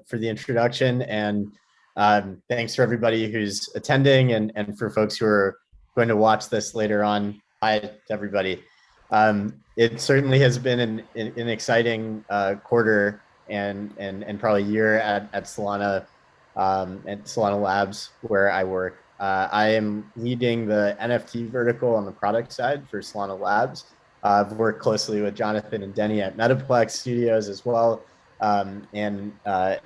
for the introduction, and thanks for everybody who's attending, and for folks who are going to watch this later on. Hi to everybody. It certainly has been an exciting quarter and probably year at Solana Labs, where I work. I am leading the NFT vertical on the product side for Solana Labs. I've worked closely with Jonathan and Denny at Metaplex Studios as well, and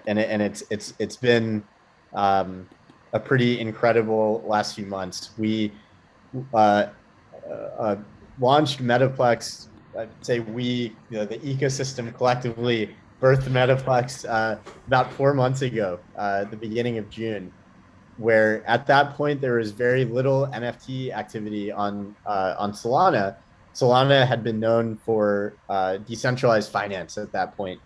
it's been a pretty incredible last few months. We launched Metaplex. I'd say we, the ecosystem collectively, birthed Metaplex about 4 months ago, the beginning of June, where at that point there was very little NFT activity on Solana. Solana had been known for decentralized finance at that point,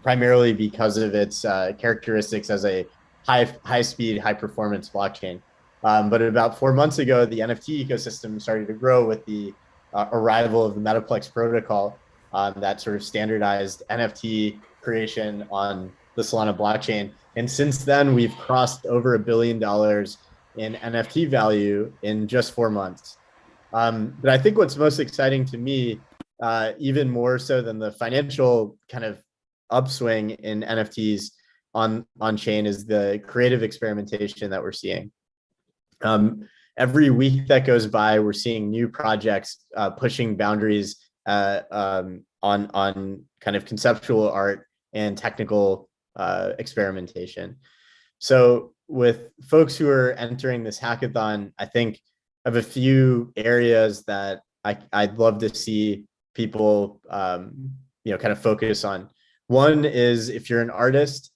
primarily because of its characteristics as a high speed, high performance blockchain. But about 4 months ago, the NFT ecosystem started to grow with the arrival of the Metaplex protocol that sort of standardized NFT creation on the Solana blockchain. And since then, we've crossed over $1 billion in NFT value in just 4 months. But I think what's most exciting to me, even more so than the financial kind of upswing in NFTs on chain, is the creative experimentation that we're seeing. Every week that goes by, we're seeing new projects pushing boundaries on kind of conceptual art and technical experimentation. So with folks who are entering this hackathon, I think I have a few areas that I'd love to see people kind of focus on. One is, if you're an artist,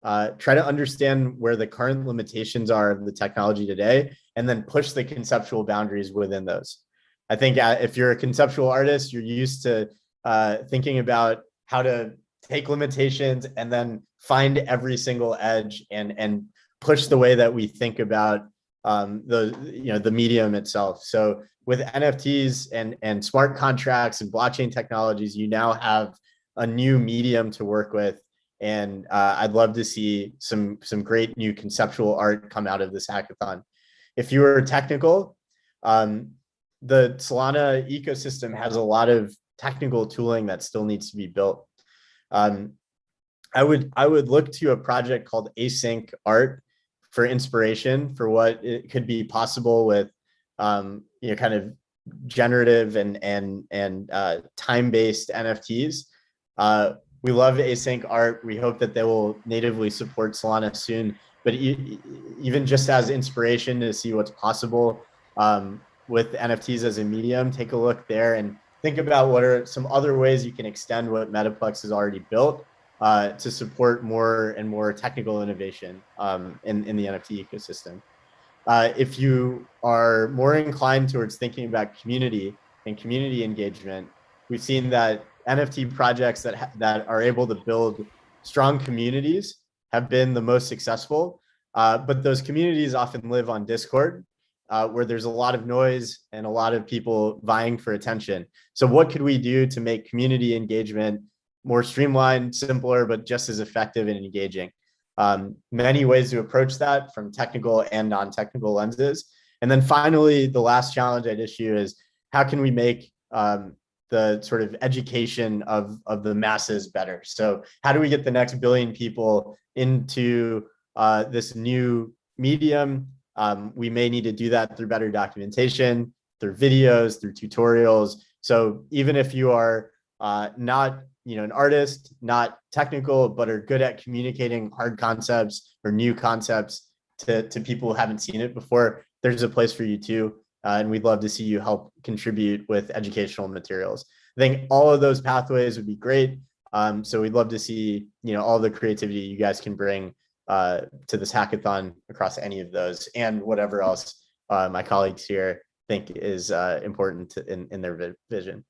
try to understand where the current limitations are of the technology today, and then push the conceptual boundaries within those. I think if you're a conceptual artist, you're used to thinking about how to take limitations and then find every single edge and push the way that we think about the medium itself. So with NFTs and smart contracts and blockchain technologies, you now have a new medium to work with. And I'd love to see some great new conceptual art come out of this hackathon. If you are technical, the Solana ecosystem has a lot of technical tooling that still needs to be built. I would look to a project called Async Art for inspiration for what it could be possible with kind of generative and time-based NFTs. We love async art. We hope that they will natively support Solana soon, but even just as inspiration to see what's possible with NFTs as a medium, take a look there and think about what are some other ways you can extend what Metaplex has already built to support more and more technical innovation in the NFT ecosystem. If you are more inclined towards thinking about community and community engagement, we've seen that NFT projects that are able to build strong communities have been the most successful, but those communities often live on Discord, where there's a lot of noise and a lot of people vying for attention. So what could we do to make community engagement more streamlined, simpler, but just as effective and engaging? Many ways to approach that, from technical and non-technical lenses. And then finally, the last challenge I'd issue is, how can we make the sort of education of the masses better? So how do we get the next billion people into this new medium? We may need to do that through better documentation, through videos, through tutorials. So even if you are not an artist, not technical, but are good at communicating hard concepts or new concepts to people who haven't seen it before, there's a place for you too. And we'd love to see you help contribute with educational materials. I think all of those pathways would be great. So we'd love to see all the creativity you guys can bring to this hackathon across any of those, and whatever else my colleagues here think is important in their vision.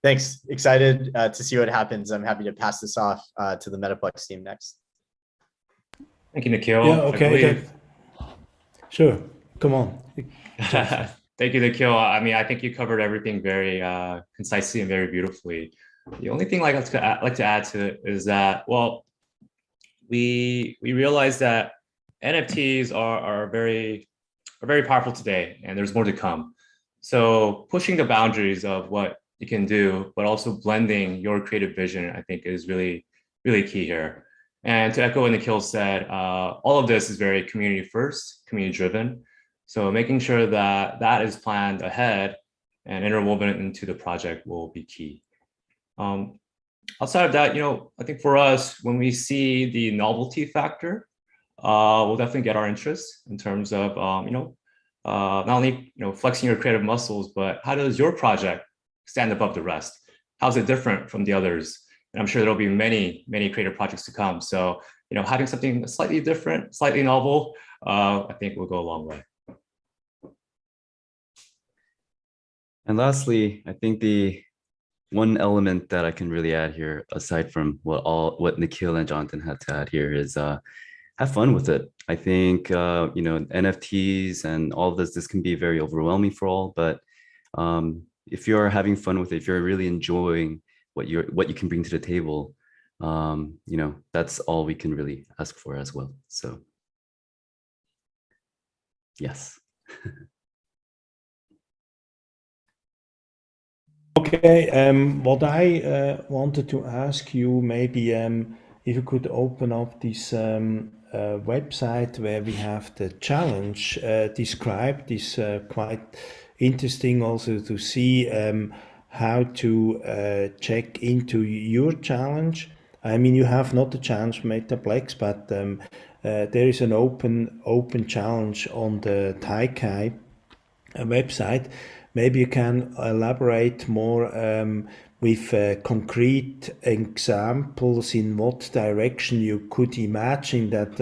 Thanks. Excited to see what happens. I'm happy to pass this off to the Metaplex team next. Thank you, Nikhil. Yeah, okay. Sure. Come on. Thank you, Nikhil. I mean, I think you covered everything very concisely and very beautifully. The only thing I'd like to add to it is that, well, we realize that NFTs are very powerful today, and there's more to come. So pushing the boundaries of what you can do, but also blending your creative vision, I think is really key here. And to echo what Nikhil said, all of this is very community first, community driven. So making sure that that is planned ahead and interwoven into the project will be key. Outside of that, I think for us, when we see the novelty factor, we'll definitely get our interest in terms of, not only, flexing your creative muscles, but how does your project stand above the rest? How's it different from the others? And I'm sure there'll be many creative projects to come. So, having something slightly different, slightly novel, I think will go a long way. And lastly, I think the one element that I can really add here, aside from what Nikhil and Jonathan had to add here, is have fun with it. I think NFTs and all of this can be very overwhelming for all, but if you're having fun with it, if you're really enjoying what you can bring to the table, that's all we can really ask for as well. So yes. Okay, what I wanted to ask you, maybe if you could open up this website where we have the challenge described. Is quite interesting also to see how to check into your challenge. I mean, you have not the challenge Metaplex, but there is an open challenge on the Taikai website. Maybe you can elaborate more with concrete examples in what direction you could imagine that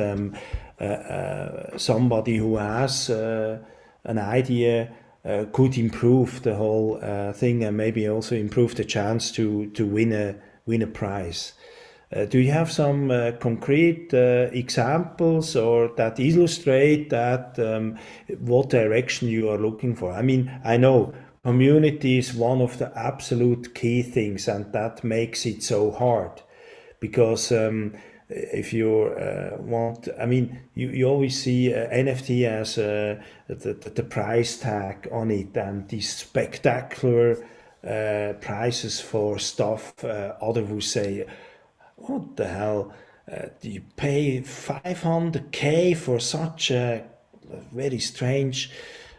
somebody who has an idea could improve the whole thing, and maybe also improve the chance to win a prize. Do you have some concrete examples or that illustrate that what direction you are looking for? I mean, I know community is one of the absolute key things, and that makes it so hard because if you want, I mean, you always see NFT as the price tag on it and these spectacular prices for stuff. Others will say, what the hell, do you pay 500K for such a very strange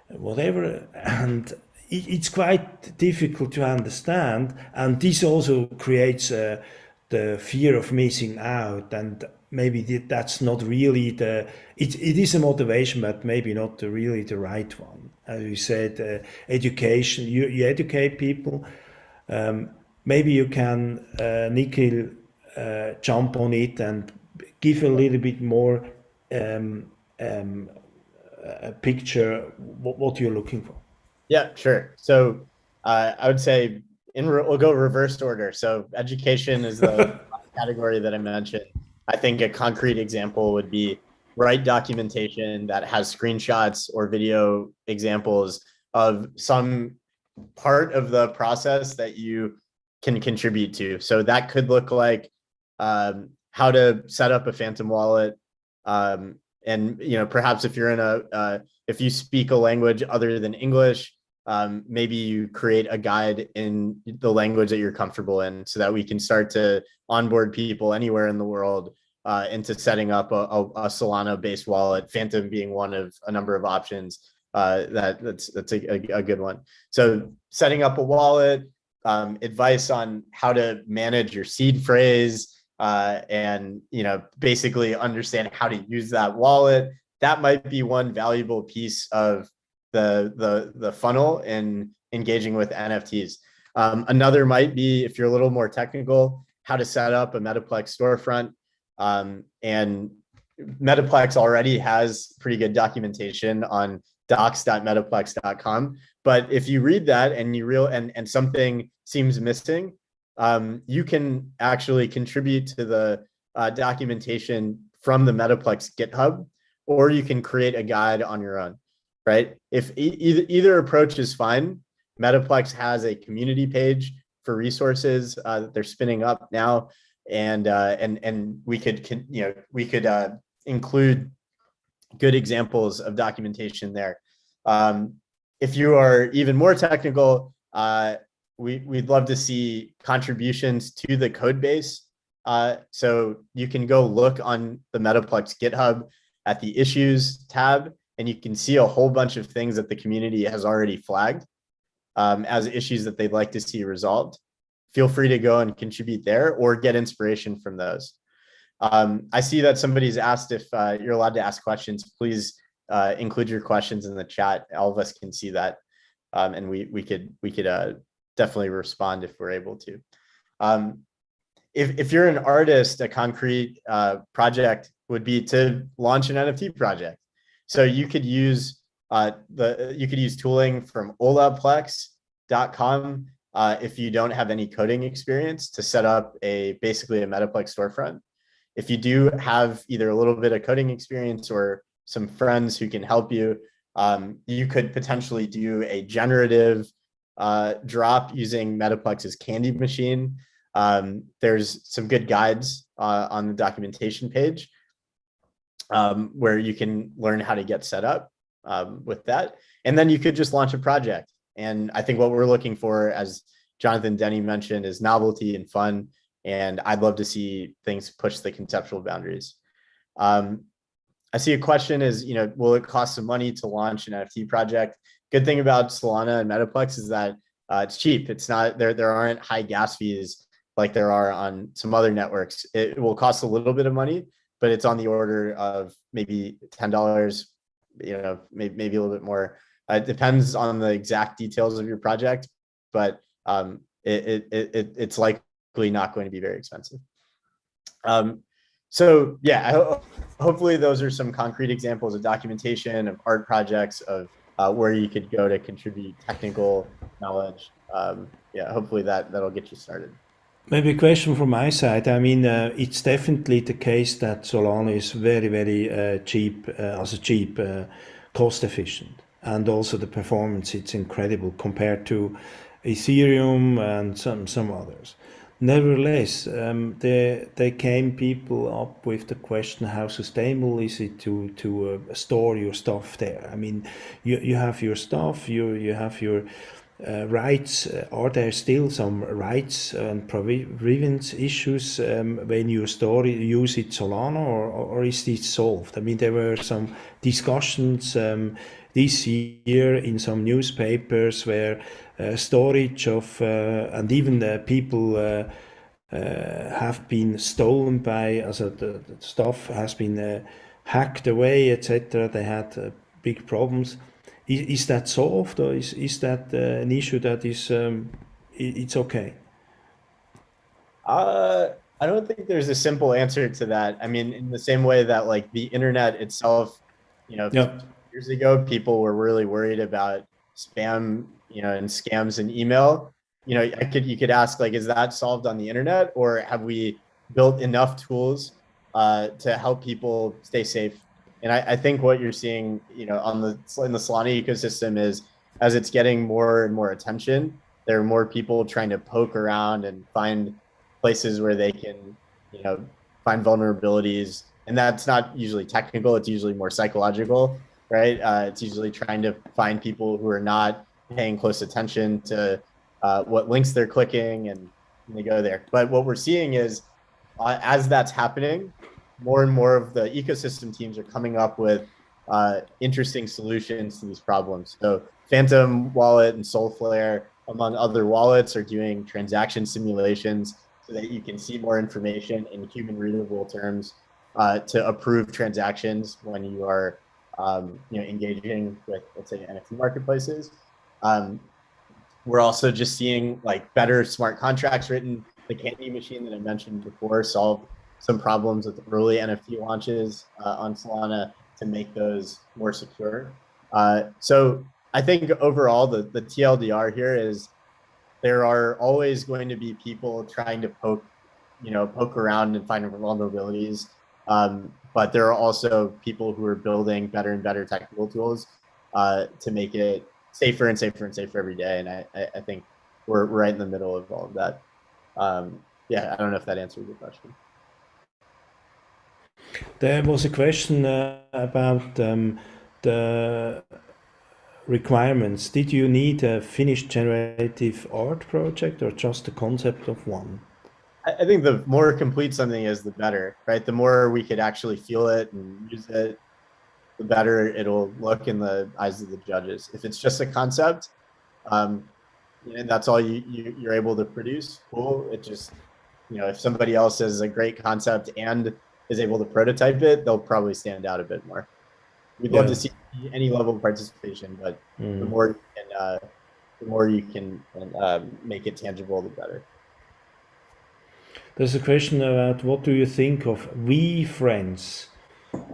whatever? And it's quite difficult to understand, and this also creates the fear of missing out, and maybe that's not really it is a motivation, but maybe not really the right one. As you said, education, you educate people. Maybe you can, Nikhil, jump on it and give a little bit more a picture what you're looking for. Yeah, sure. So I would say we'll go reverse order. So education is the category that I mentioned. I think a concrete example would be write documentation that has screenshots or video examples of some part of the process that you can contribute to. So that could look like how to set up a Phantom wallet. And perhaps if you're in if you speak a language other than English, maybe you create a guide in the language that you're comfortable in, so that we can start to onboard people anywhere in the world into setting up a Solana-based wallet, Phantom being one of a number of options. That's a good one. So setting up a wallet, advice on how to manage your seed phrase, and basically understand how to use that wallet. That might be one valuable piece of the funnel in engaging with NFTs. Another might be, if you're a little more technical, how to set up a Metaplex storefront. And Metaplex already has pretty good documentation on docs.metaplex.com. But if you read that and and something seems missing, you can actually contribute to the documentation from the Metaplex GitHub, or you can create a guide on your own, right? If either approach is fine, Metaplex has a community page for resources that they're spinning up now, and we could include good examples of documentation there. If you are even more technical, we'd love to see contributions to the code base. So you can go look on the Metaplex GitHub at the issues tab, and you can see a whole bunch of things that the community has already flagged as issues that they'd like to see resolved. Feel free to go and contribute there or get inspiration from those. I see that somebody's asked if you're allowed to ask questions. Please include your questions in the chat. All of us can see that, and we could definitely respond if we're able to. If you're an artist, a concrete project would be to launch an NFT project. So you could use tooling from olaplex.com if you don't have any coding experience to set up basically a Metaplex storefront. If you do have either a little bit of coding experience or some friends who can help you, you could potentially do a generative drop using Metaplex's Candy Machine. There's some good guides on the documentation page where you can learn how to get set up with that. And then you could just launch a project. And I think what we're looking for, as Jonathan Denny mentioned, is novelty and fun. And I'd love to see things push the conceptual boundaries. I see a question is, will it cost some money to launch an NFT project? Good thing about Solana and Metaplex is that it's cheap. It's not there aren't high gas fees like there are on some other networks. It will cost a little bit of money, but it's on the order of maybe $10, maybe a little bit more. It depends on the exact details of your project, but it's likely not going to be very expensive. So yeah, hopefully those are some concrete examples of documentation, of art projects, of where you could go to contribute technical knowledge. Yeah, hopefully that'll get you started. Maybe a question from my side. I mean, it's definitely the case that Solana is very, very cheap, cost efficient, and also the performance, it's incredible compared to Ethereum and some others. Nevertheless, there came people up with the question, how sustainable is it to store your stuff there? I mean, you have your stuff, you have your rights. Are there still some rights and provenance issues when you use it Solana, or is this solved? I mean, there were some discussions this year in some newspapers where storage of and even people have been stolen by, the stuff has been hacked away, etc. They had big problems. Is that solved, or is that an issue that is it's okay? I don't think there's a simple answer to that. I mean, in the same way that like the internet itself, years ago, people were really worried about spam, and scams and email. You could ask, like, is that solved on the internet, or have we built enough tools to help people stay safe? And I think what you're seeing, in the Solana ecosystem is, as it's getting more and more attention, there are more people trying to poke around and find places where they can, find vulnerabilities. And that's not usually technical; it's usually more psychological, right? It's usually trying to find people who are not paying close attention to what links they're clicking, and they go there. But what we're seeing is, as that's happening, more and more of the ecosystem teams are coming up with interesting solutions to these problems. So Phantom Wallet and Soulflare, among other wallets, are doing transaction simulations so that you can see more information in human readable terms to approve transactions when you are engaging with, let's say, NFT marketplaces. We're also just seeing like better smart contracts written. The Candy Machine that I mentioned before solved some problems with early NFT launches on Solana to make those more secure. So I think overall the TLDR here is there are always going to be people trying to poke around and find vulnerabilities. But there are also people who are building better and better technical tools to make it safer and safer and safer every day. And I think we're right in the middle of all of that. Yeah, I don't know if that answered your question. There was a question about the requirements. Did you need a finished generative art project or just the concept of one? I think the more complete something is, the better, right? The more we could actually feel it and use it, the better it'll look in the eyes of the judges. If it's just a concept, and that's all you're able to produce, cool. It just, if somebody else has a great concept and is able to prototype it, they'll probably stand out a bit more. We'd love to see any level of participation, but the more you can make it tangible, the better. There's a question about what do you think of we friends?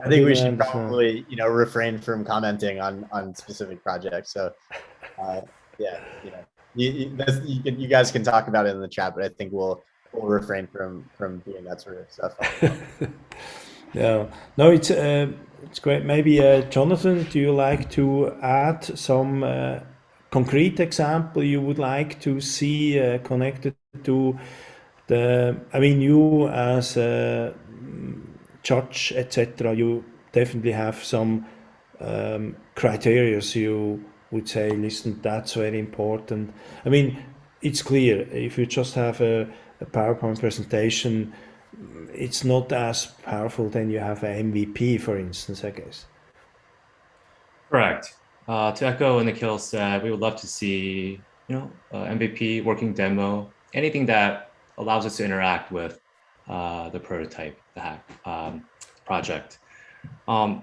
I think we should probably, refrain from commenting on specific projects. So, yeah, you guys can talk about it in the chat, but I think we'll refrain from doing that sort of stuff. Yeah, no, it's great. Maybe Jonathan, do you like to add some concrete example you would like to see connected to I mean, you as a judge, etc., you definitely have some criteria you would say, listen, that's very important. I mean, it's clear if you just have a PowerPoint presentation, it's not as powerful than you have an MVP, for instance, I guess. Correct. To echo what Nikhil said, we would love to see, MVP, working demo, anything that allows us to interact with the prototype, the hack project. I'll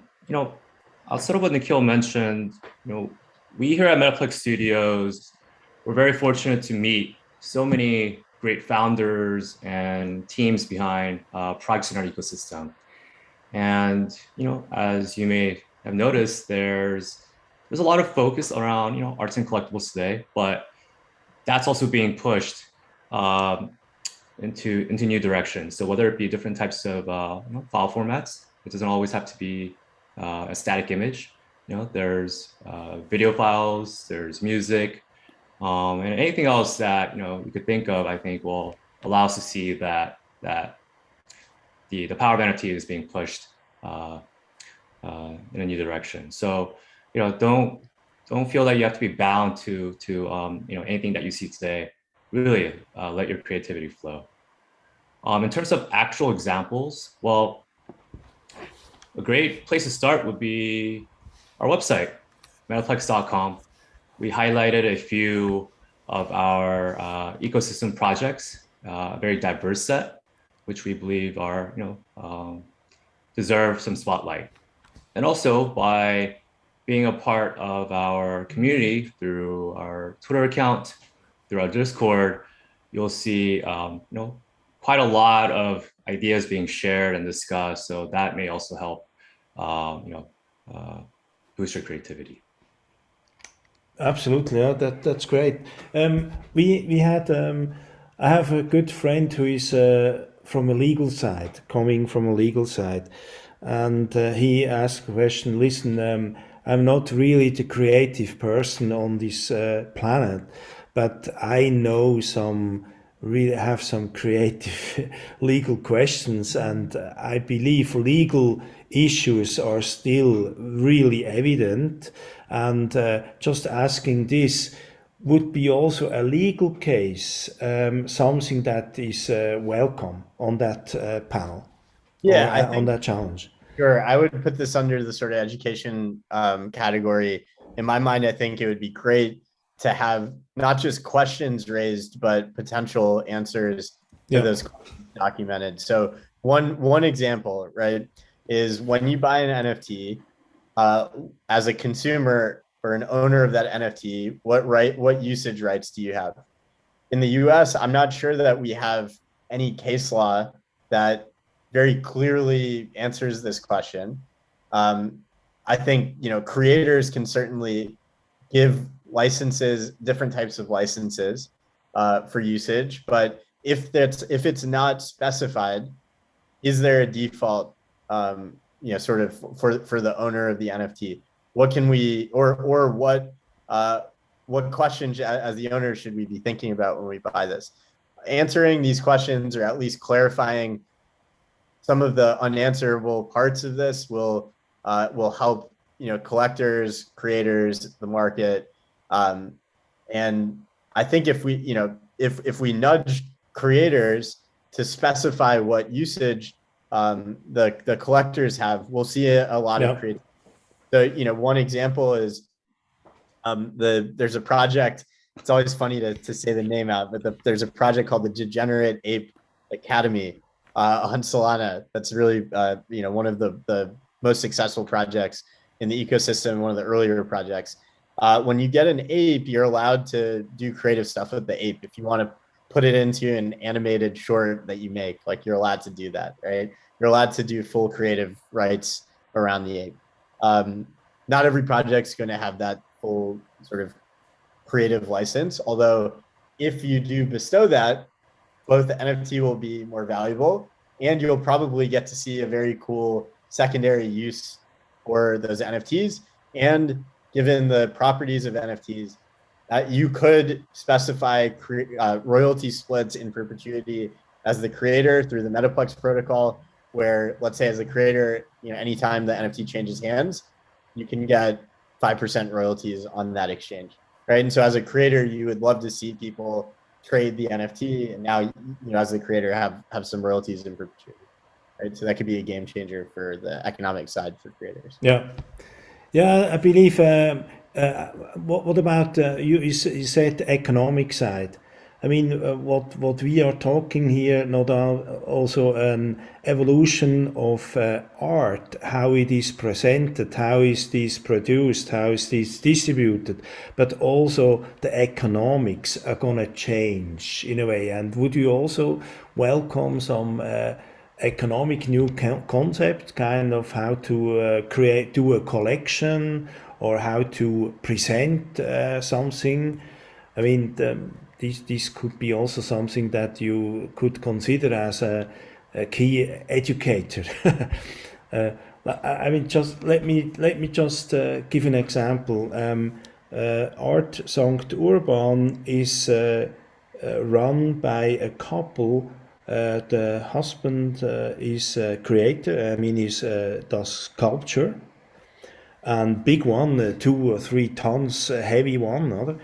start with what Nikhil mentioned. We here at Metaplex Studios, we're very fortunate to meet so many great founders and teams behind projects in our ecosystem. And as you may have noticed, there's a lot of focus around arts and collectibles today, but that's also being pushed into new directions. So whether it be different types of file formats, it doesn't always have to be a static image. There's video files, there's music, and anything else that you could think of. I think will allow us to see that the power of NFT is being pushed in a new direction. So don't feel that you have to be bound to anything that you see today. Really let your creativity flow. In terms of actual examples, well, a great place to start would be our website, metaplex.com. We highlighted a few of our ecosystem projects, a very diverse set, which we believe are deserve some spotlight. And also by being a part of our community through our Twitter account, through our Discord, you'll see quite a lot of ideas being shared and discussed. So that may also help boost your creativity. Absolutely, yeah, that's great. We had I have a good friend who is from a legal side, coming from a legal side, and he asked a question. Listen, I'm not really the creative person on this planet, but I know really have some creative legal questions, and I believe legal issues are still really evident. And just asking this, would be also a legal case, something that is welcome on that panel? Yeah, I think, on that challenge. Sure, I would put this under the sort of education category. In my mind, I think it would be great to have not just questions raised, but potential answers to those questions documented. So one example, right, is when you buy an NFT, as a consumer or an owner of that NFT, what usage rights do you have? In the US, I'm not sure that we have any case law that very clearly answers this question. I think creators can certainly give licenses, different types of licenses for usage, but if it's not specified, is there a default sort of for the owner of the NFT? What can we or what what questions as the owner should we be thinking about when we buy this? Answering these questions, or at least clarifying some of the unanswerable parts of this, will help, collectors, creators, the market. And I think if we, if we nudge creators to specify what usage the collectors have, we'll see a lot of creativity. So, one example is there's a project. It's always funny to say the name out, but there's a project called the Degenerate Ape Academy on Solana. That's really one of the most successful projects in the ecosystem, one of the earlier projects. When you get an ape, you're allowed to do creative stuff with the ape. If you want to put it into an animated short that you make, like, you're allowed to do that, right? You're allowed to do full creative rights around the ape. Not every project's going to have that full sort of creative license, although if you do bestow that, both the NFT will be more valuable, and you'll probably get to see a very cool secondary use for those NFTs. And given the properties of NFTs, you could specify royalty splits in perpetuity as the creator through the Metaplex protocol, where, let's say, as a creator, anytime the NFT changes hands, you can get 5% royalties on that exchange, right? And so as a creator, you would love to see people trade the NFT, and now, as the creator, have some royalties in perpetuity, right? So that could be a game changer for the economic side for creators. Yeah, I believe. What about you said the economic side? I mean, what we are talking here, not also an evolution of art, how it is presented, how is this produced, how is this distributed, but also the economics are gonna change in a way. And would you also welcome some economic new concept, kind of how to do a collection, or how to present something? I mean, this could be also something that you could consider as a key educator. I mean, just let me just give an example. Art St. Urban is run by a couple. The husband is a creator. I mean, he does sculpture, and big one, 2 or 3 tons heavy one.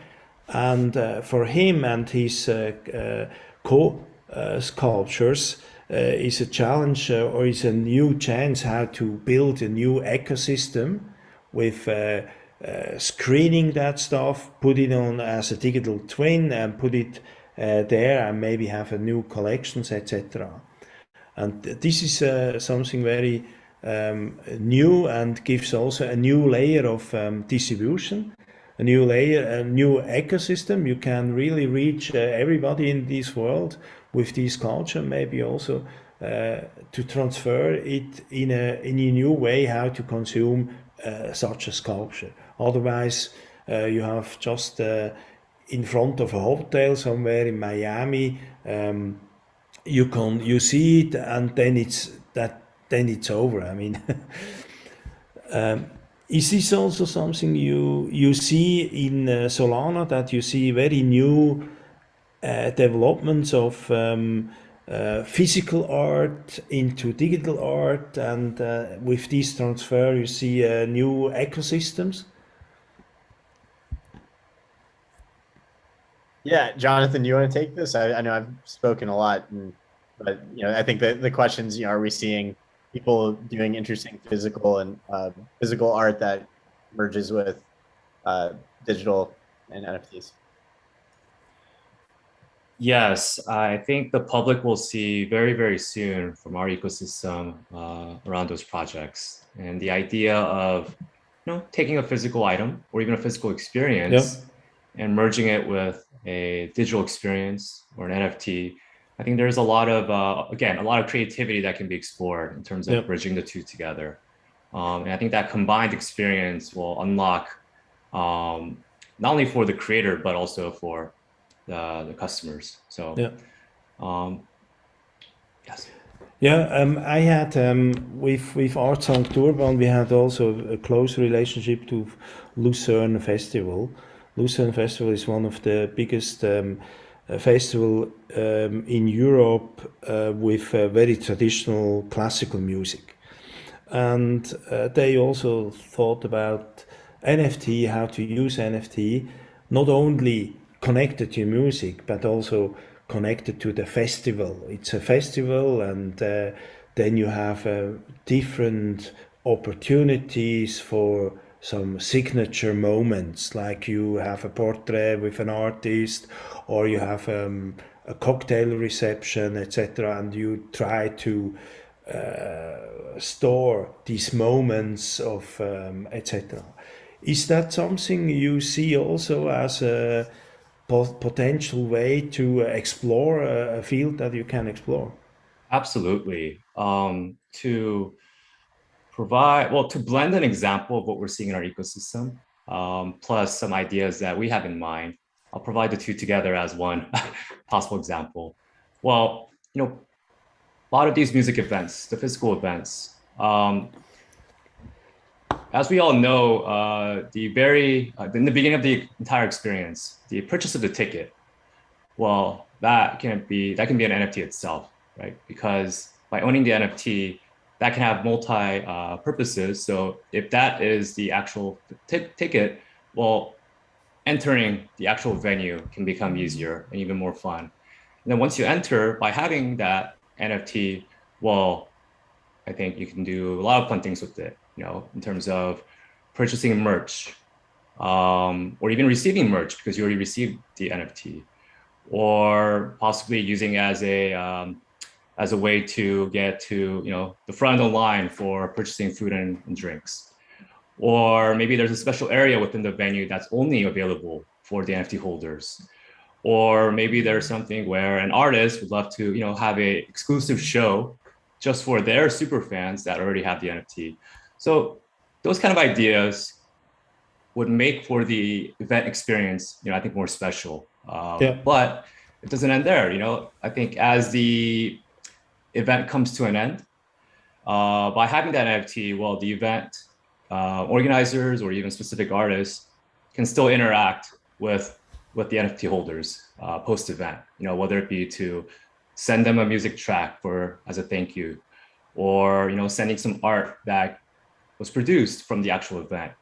And for him and his co-sculptures is a challenge, or is a new chance how to build a new ecosystem with screening that stuff, put it on as a digital twin, and put it there, and maybe have a new collections, etc. And this is something very new, and gives also a new layer of distribution, a new layer, a new ecosystem. You can really reach everybody in this world with this culture, maybe also to transfer it in a new way, how to consume such a sculpture. Otherwise, you have just in front of a hotel somewhere in Miami, you see it, and then it's over. I mean, is this also something you see in Solana, that you see very new developments of physical art into digital art, and with this transfer you see new ecosystems? Yeah, Jonathan, do you want to take this? I know I've spoken a lot, but I think that the questions, are we seeing people doing interesting physical art that merges with digital and NFTs? Yes, I think the public will see very, very soon from our ecosystem around those projects. And the idea of taking a physical item or even a physical experience and merging it with a digital experience or an NFT. I think there's a lot of, again, a lot of creativity that can be explored in terms of bridging the two together. And I think that combined experience will unlock not only for the creator, but also for the customers. So, yes. Yeah, I had with Art St. Urban, we had also a close relationship to Lucerne Festival, Lucerne Festival is one of the biggest festival in Europe with very traditional classical music. And they also thought about NFT, how to use NFT, not only connected to music, but also connected to the festival. It's a festival, and then you have different opportunities for some signature moments, like you have a portrait with an artist, or you have a cocktail reception, etc., and you try to store these moments of etc. Is that something you see also as a potential way to explore a field that you can explore? Absolutely. To provide, well, to blend an example of what we're seeing in our ecosystem, plus some ideas that we have in mind, I'll provide the two together as one possible example. Well, a lot of these music events, the physical events, as we all know, in the beginning of the entire experience, the purchase of the ticket, well, that can be an NFT itself, right? Because by owning the NFT, that can have multi purposes. So if that is the actual ticket, well, entering the actual venue can become easier and even more fun. And then once you enter, by having that NFT, well, I think you can do a lot of fun things with it, in terms of purchasing merch, or even receiving merch because you already received the NFT, or possibly using as a way to get to the front of the line for purchasing food and drinks. Or maybe there's a special area within the venue that's only available for the NFT holders. Or maybe there's something where an artist would love to have a exclusive show just for their super fans that already have the NFT. So those kind of ideas would make for the event experience, I think, more special. But it doesn't end there. I think as the event comes to an end, by having that NFT, well, the event organizers or even specific artists can still interact with the NFT holders post-event, whether it be to send them a music track as a thank you, or sending some art that was produced from the actual event.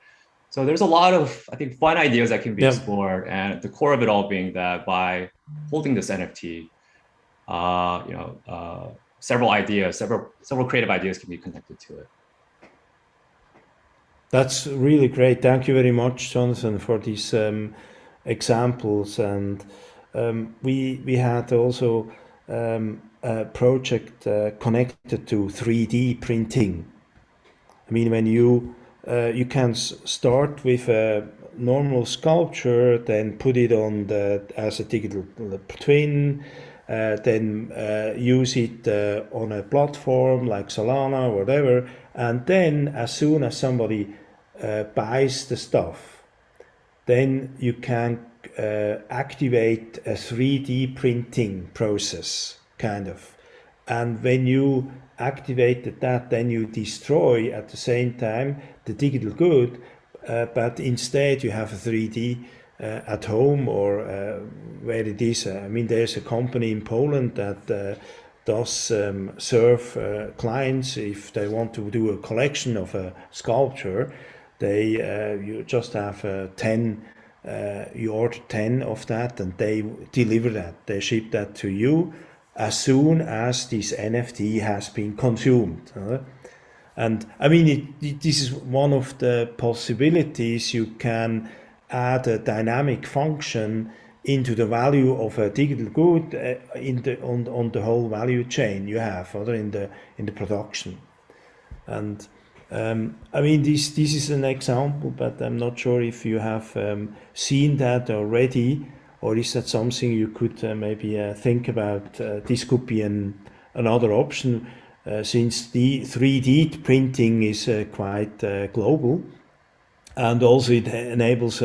So there's a lot of, I think, fun ideas that can be explored, and the core of it all being that by holding this NFT, several creative ideas can be connected to it. That's really great. Thank you very much, Jonathan, for these examples. And we had also a project connected to 3D printing. I mean, when you can start with a normal sculpture, then put it on as a digital twin, then use it on a platform like Solana or whatever, and then as soon as somebody buys the stuff, then you can activate a 3D printing process, kind of. And when you activated that, then you destroy at the same time the digital good, but instead you have a 3D at home or where it is. I mean, there's a company in Poland that does serve clients if they want to do a collection of a sculpture. You just have 10. You order 10 of that, and they deliver that. They ship that to you as soon as this NFT has been consumed. And I mean, this is one of the possibilities. You can add a dynamic function into the value of a digital good on the whole value chain you have, or in the production. And I mean, this is an example, but I'm not sure if you have seen that already, or is that something you could maybe think about? This could be another option, since the 3D printing is quite global, and also it enables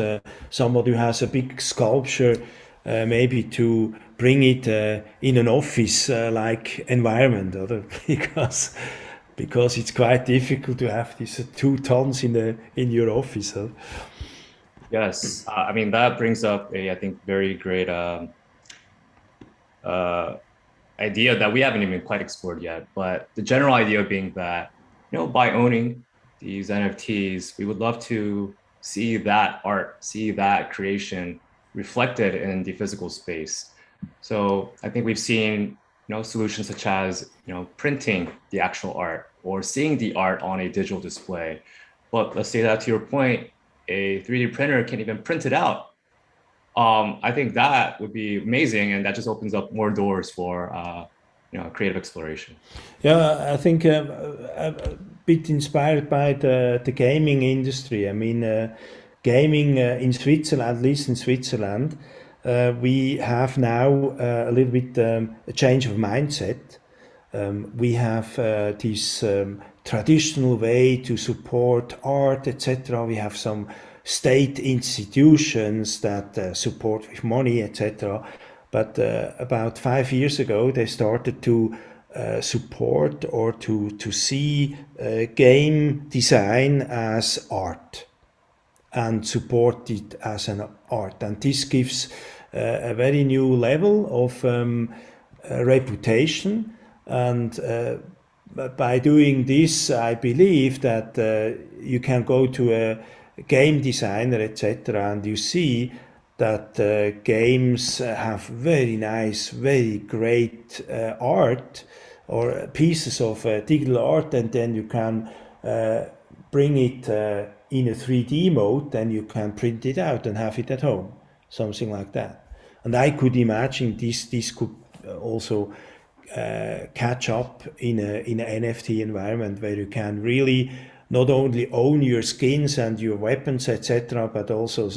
somebody who has a big sculpture maybe to bring it in an office-like environment, because it's quite difficult to have these 2 tons in your office. Yes, I mean that brings up a, I think, very great idea that we haven't even quite explored yet. But the general idea being that, by owning these NFTs, we would love to see that art, see that creation reflected in the physical space. So I think we've seen, solutions such as, printing the actual art or seeing the art on a digital display. But let's say that to your point, a 3D printer can even print it out. I think that would be amazing, and that just opens up more doors for creative exploration. Yeah, I think a bit inspired by the gaming industry. I mean, gaming in Switzerland, at least in Switzerland, we have now a little bit a change of mindset. We have this traditional way to support art, etc. We have some state institutions that support with money, etc. But about 5 years ago, they started to support or to see game design as art and support it as an art. And this gives a very new level of reputation. And by doing this, I believe that you can go to a game designer, etc., and you see that games have very nice, very great art or pieces of digital art, and then you can bring it in a 3D mode, then you can print it out and have it at home, something like that. And I could imagine this could also catch up in an NFT environment where you can really not only own your skins and your weapons, etc., but also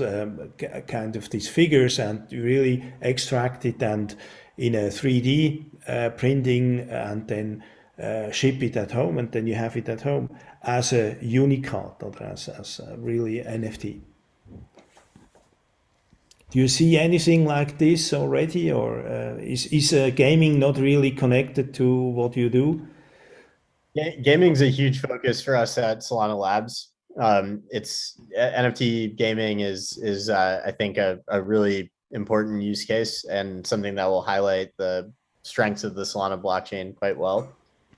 kind of these figures, and really extract it and in a 3D printing, and then ship it at home, and then you have it at home as a unicat or as a really NFT. Do you see anything like this already, or is gaming not really connected to what you do? Gaming's a huge focus for us at Solana Labs. It's NFT gaming is I think a really important use case and something that will highlight the strengths of the Solana blockchain quite well.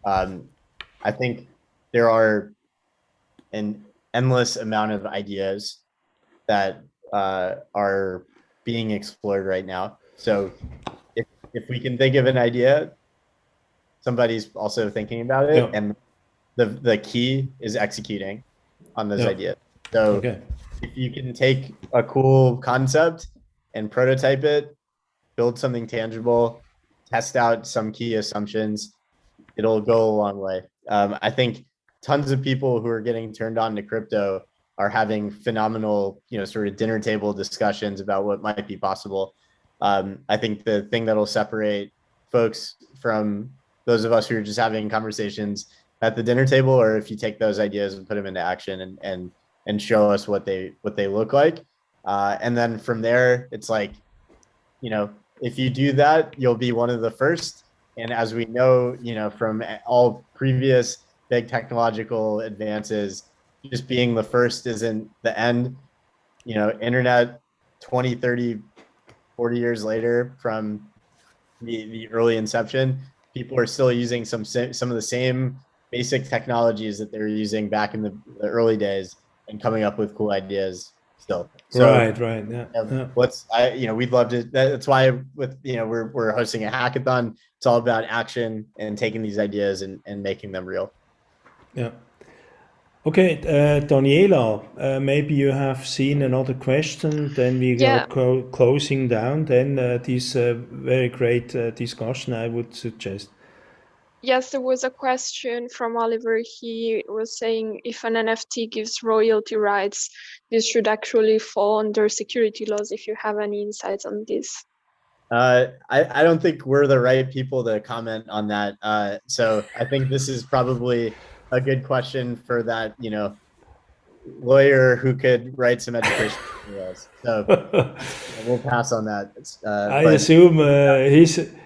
I think there are an endless amount of ideas that are being explored right now. So if we can think of an idea, somebody's also thinking about it, Yeah. and the key is executing on those Yeah. ideas. So Okay. if you can take a cool concept and prototype it, build something tangible, test out some key assumptions, it'll go a long way. I think tons of people who are getting turned on to crypto are having phenomenal, sort of dinner table discussions about what might be possible. I think the thing that'll separate folks from those of us who are just having conversations at the dinner table, or if you take those ideas and put them into action and show us what they look like. And then from there, it's like, if you do that, you'll be one of the first. And as we know, from all previous big technological advances, just being the first isn't the end. Internet 20, 30, 40 years later from the early inception, people are still using some of the same basic technologies that they were using back in the early days and coming up with cool ideas still. So, Right. Yeah. we'd love to. That's why we're hosting a hackathon. It's all about action and taking these ideas and making them real. Yeah. Okay, Daniela, maybe you have seen another question. Then we Yeah. go closing down. Then this very great discussion, I would suggest. Yes, there was a question from Oliver. He was saying if an NFT gives royalty rights, this should actually fall under security laws. If you have any insights on this. I don't think we're the right people to comment on that. So I think this is probably a good question for that, lawyer who could write some education materials. So we'll pass on that. I assume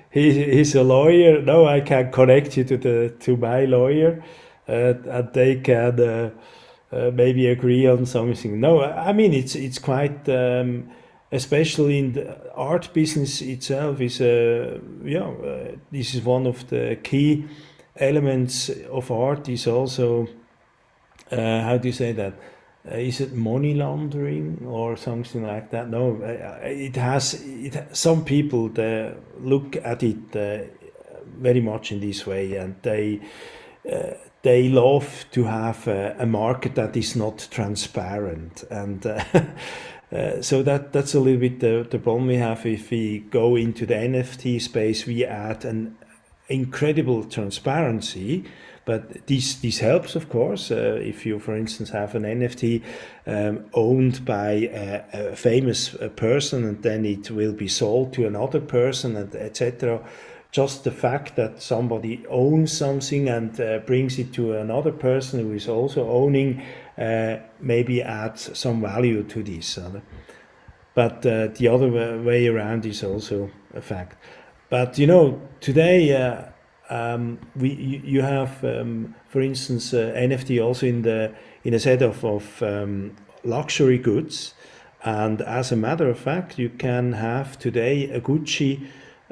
he's a lawyer. No, I can connect you to my lawyer, and they can maybe agree on something. No, I mean it's quite, especially in the art business itself is this is one of the key elements of art. Is also how do you say that? Is it money laundering or something like that? No, some people they look at it very much in this way, and they love to have a market that is not transparent, and so that's a little bit the problem we have. If we go into the NFT space, we add an incredible transparency, but this helps, of course. If you, for instance, have an NFT owned by a famous person, and then it will be sold to another person, and etc. Just the fact that somebody owns something and brings it to another person who is also owning maybe adds some value to this. But the other way around is also a fact. But today you have, for instance, NFT also in a set of luxury goods, and as a matter of fact, you can have today a Gucci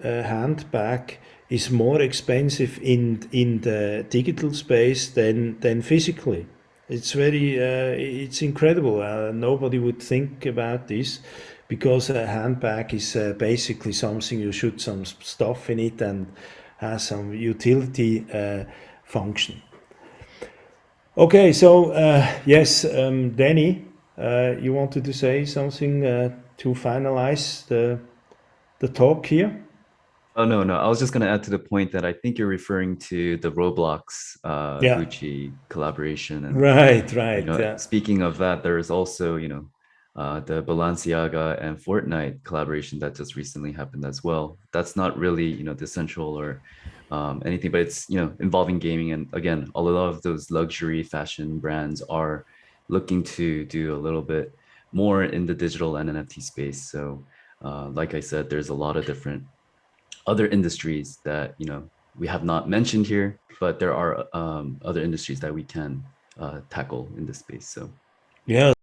handbag is more expensive in the digital space than physically. It's it's incredible. Nobody would think about this, because a handbag is basically something you shoot some stuff in it and has some utility function. Okay, so yes, Denny, you wanted to say something to finalize the talk here? Oh, no. I was just going to add to the point that I think you're referring to the Roblox Gucci collaboration. And, right. Yeah. Speaking of that, there is also, the Balenciaga and Fortnite collaboration that just recently happened as well. That's not really, decentral or anything, but it's, involving gaming. And again, a lot of those luxury fashion brands are looking to do a little bit more in the digital and NFT space. So like I said, there's a lot of different other industries that we have not mentioned here, but there are other industries that we can tackle in this space. So yeah.